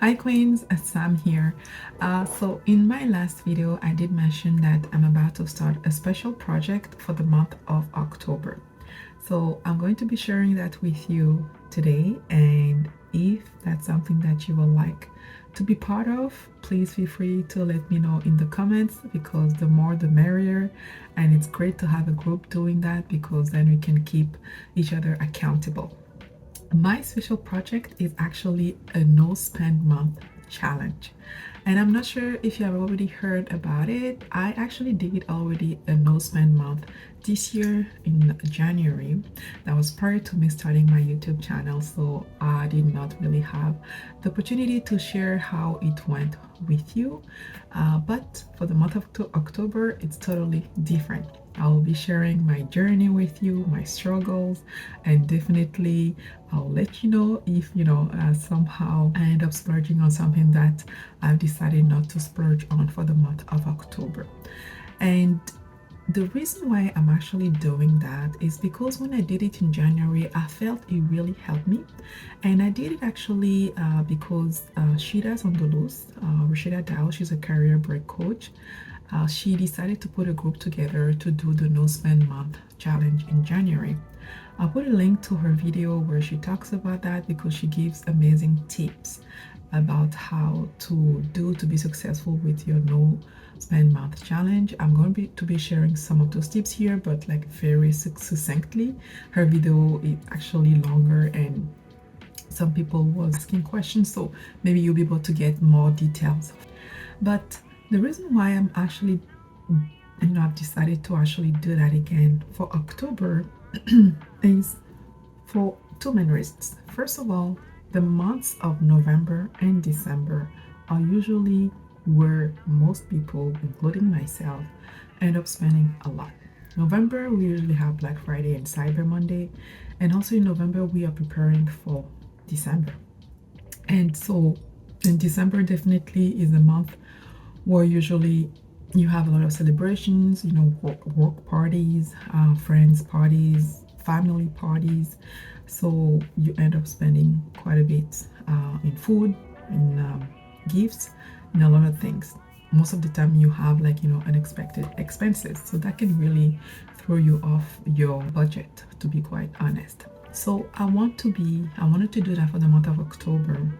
Hi Queens, Sam here. So in my last video, I did mention that I'm about to start a special project for the month of October. So I'm going to be sharing that with you today, and if that's something that you will like to be part of, please feel free to let me know in the comments, because the more the merrier, and it's great to have a group doing that because then we can keep each other accountable. My special project is actually a no spend month challenge. And I'm not sure if you have already heard about it. I actually did already a no spend month this year in January. That was prior to me starting my YouTube channel, so I did not really have the opportunity to share how it went with you. But for the month of October, it's totally different. I'll be sharing my journey with you, my struggles, and definitely I'll let you know if somehow I end up splurging on something that I've decided not to splurge on for the month of October. And the reason why I'm actually doing that is because when I did it in January, I felt it really helped me. And I did it actually because Shida's on the loose, Rashida Dow, she's a career break coach. She decided to put a group together to do the no spend month challenge in January. I'll put a link to her video where she talks about that, because she gives amazing tips about how to do to be successful with your no spend month challenge. I'm going to be sharing some of those tips here, but like very succinctly. Her video is actually longer and some people was asking questions, so maybe you'll be able to get more details. But the reason why I'm actually, I've decided to actually do that again for October is for two main reasons. First of all, the months of November and December are usually where most people, including myself, end up spending a lot. November, we usually have Black Friday and Cyber Monday, and also in November, we are preparing for December. And so, in December, definitely is a month where usually you have a lot of celebrations, work parties, friends parties, family parties. So you end up spending quite a bit in food, in gifts, and a lot of things. Most of the time you have unexpected expenses, so that can really throw you off your budget, to be quite honest. So I wanted to do that for the month of October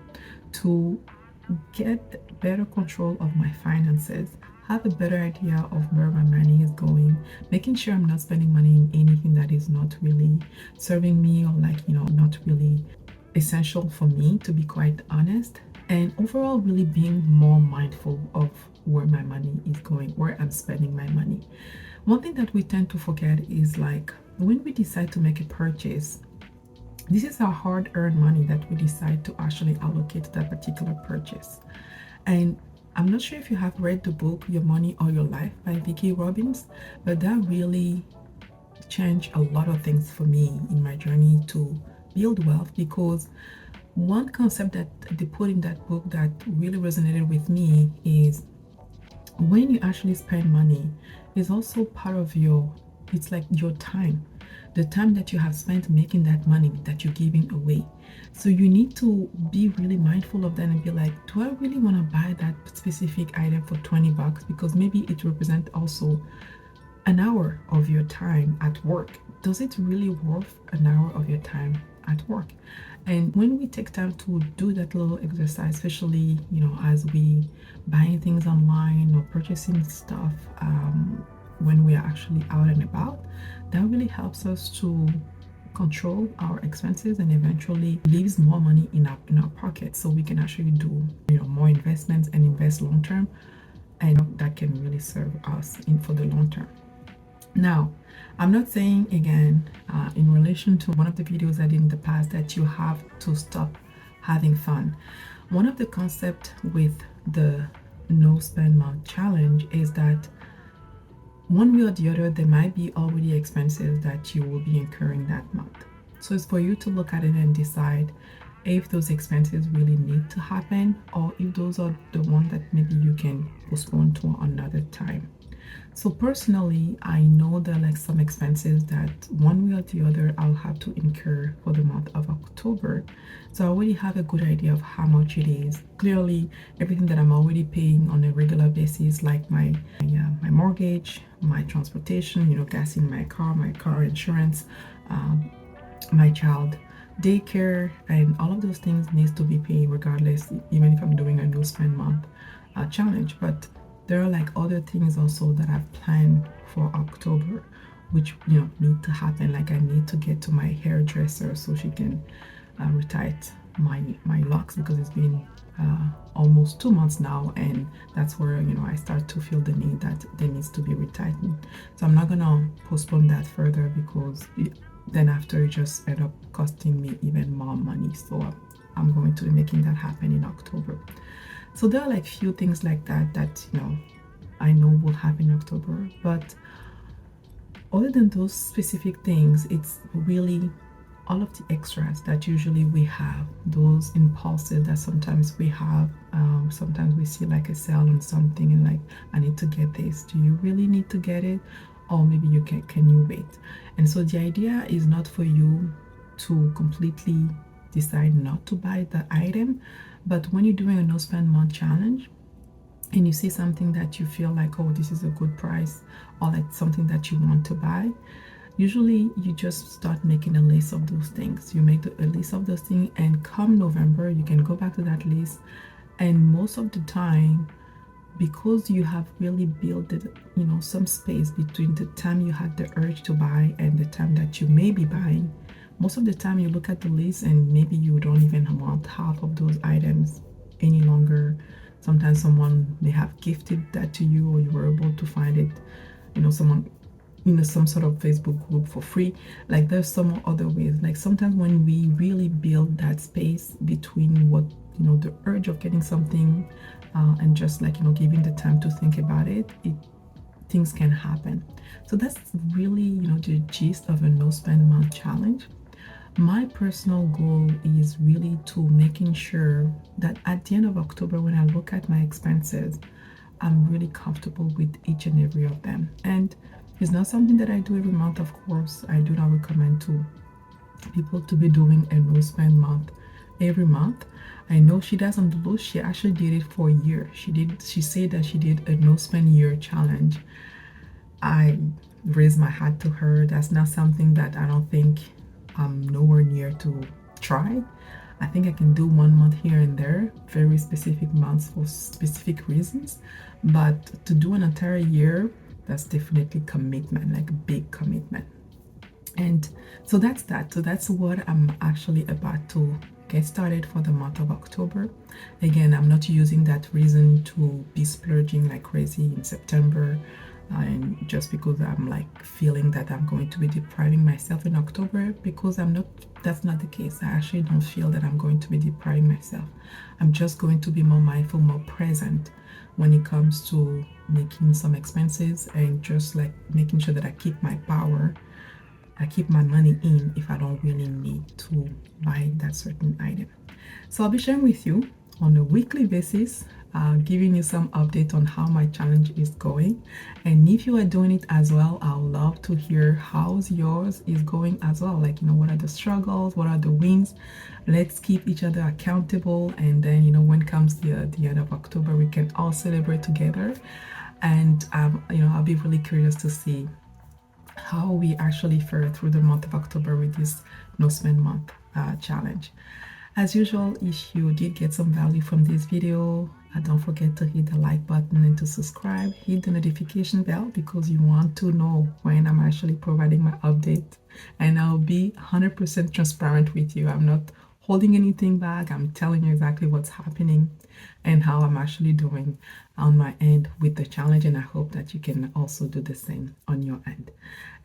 to get better control of my finances, have a better idea of where my money is going, making sure I'm not spending money in anything that is not really serving me, or not really essential for me, to be quite honest. And overall, really being more mindful of where my money is going, where I'm spending my money. One thing that we tend to forget is, like, when we decide to make a purchase, this is our hard-earned money that we decide to actually allocate to that particular purchase. And I'm not sure if you have read the book Your Money or Your Life by Vicky Robin, but that really changed a lot of things for me in my journey to build wealth, because one concept that they put in that book that really resonated with me is, when you actually spend money, is also part of it's like your time, the time that you have spent making that money that you're giving away. So you need to be really mindful of that and be like, do I really want to buy that specific item for 20 bucks? Because maybe it represents also an hour of your time at work. Does it really worth an hour of your time at work? And when we take time to do that little exercise, especially as we buying things online or purchasing stuff, when we are actually out and about, that really helps us to control our expenses and eventually leaves more money in our pocket, so we can actually do more investments and invest long term, and that can really serve us for the long term. Now, I'm not saying, again, in relation to one of the videos I did in the past, that you have to stop having fun. One of the concepts with the no spend month challenge is that one way or the other, there might be already expenses that you will be incurring that month. So it's for you to look at it and decide if those expenses really need to happen, or if those are the ones that maybe you can postpone to another time. So personally, I know there are like some expenses that one way or the other I'll have to incur for the month of October. So I already have a good idea of how much it is. Clearly, everything that I'm already paying on a regular basis, like my mortgage, my transportation, gas in my car insurance, um, my child daycare, and all of those things needs to be paid regardless, even if I'm doing a no spend month challenge. But there are like other things also that I've planned for October, which need to happen. Like I need to get to my hairdresser so she can retight my locks, because it's been almost 2 months now, and that's where I start to feel the need that there needs to be retightened. So I'm not gonna postpone that further, because then after it just end up costing me even more money. So I'm going to be making that happen in October. So there are like few things like that I know will happen in October. But other than those specific things, it's really all of the extras that usually we have, those impulses that sometimes we have. Sometimes we see like a sale on something and like, I need to get this. Do you really need to get it? Or maybe you can you wait? And so the idea is not for you to completely decide not to buy the item, but when you're doing a no spend month challenge and you see something that you feel like, oh, this is a good price, or like something that you want to buy, usually you just start making a list of those things. You make a list of those things, and come November you can go back to that list. And most of the time, because you have really built some space between the time you had the urge to buy and the time that you may be buying, most of the time you look at the list and maybe you don't even want half of those items any longer. Sometimes someone may have gifted that to you, or you were able to find it, someone some sort of Facebook group for free. Like there's some other ways. Like sometimes when we really build that space between what the urge of getting something and just like giving the time to think about it, things can happen. So that's really the gist of a no spend month challenge. My personal goal is really to making sure that at the end of October, when I look at my expenses, I'm really comfortable with each and every of them. And it's not something that I do every month, of course. I do not recommend to people to be doing a no spend month every month. I know she does on the low. She actually did it for a year. She said that she did a no spend year challenge. I raised my hat to her. That's not something that I don't think I'm nowhere near to try. I think I can do 1 month here and there, very specific months for specific reasons. But to do an entire year, that's definitely commitment, like a big commitment. And so that's that. So that's what I'm actually about to get started for the month of October. Again, I'm not using that reason to be splurging like crazy in September, and just because I'm like feeling that I'm going to be depriving myself in October, because I'm not. That's not the case. I actually don't feel that I'm going to be depriving myself. I'm just going to be more mindful, more present when it comes to making some expenses, and just like making sure that I keep my power, I keep my money in if I don't really need to buy that certain item. So I'll be sharing with you on a weekly basis, giving you some update on how my challenge is going. And if you are doing it as well, I would love to hear how's yours is going as well. Like, what are the struggles? What are the wins? Let's keep each other accountable. And then, when comes the end of October, we can all celebrate together. And, I'll be really curious to see how we actually fare through the month of October with this no spend month challenge. As usual, if you did get some value from this video, don't forget to hit the like button and to subscribe. Hit the notification bell because you want to know when I'm actually providing my update. And I'll be 100% transparent with you. I'm not holding anything back. I'm telling you exactly what's happening and how I'm actually doing on my end with the challenge. And I hope that you can also do the same on your end.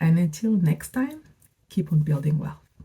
And until next time, keep on building wealth.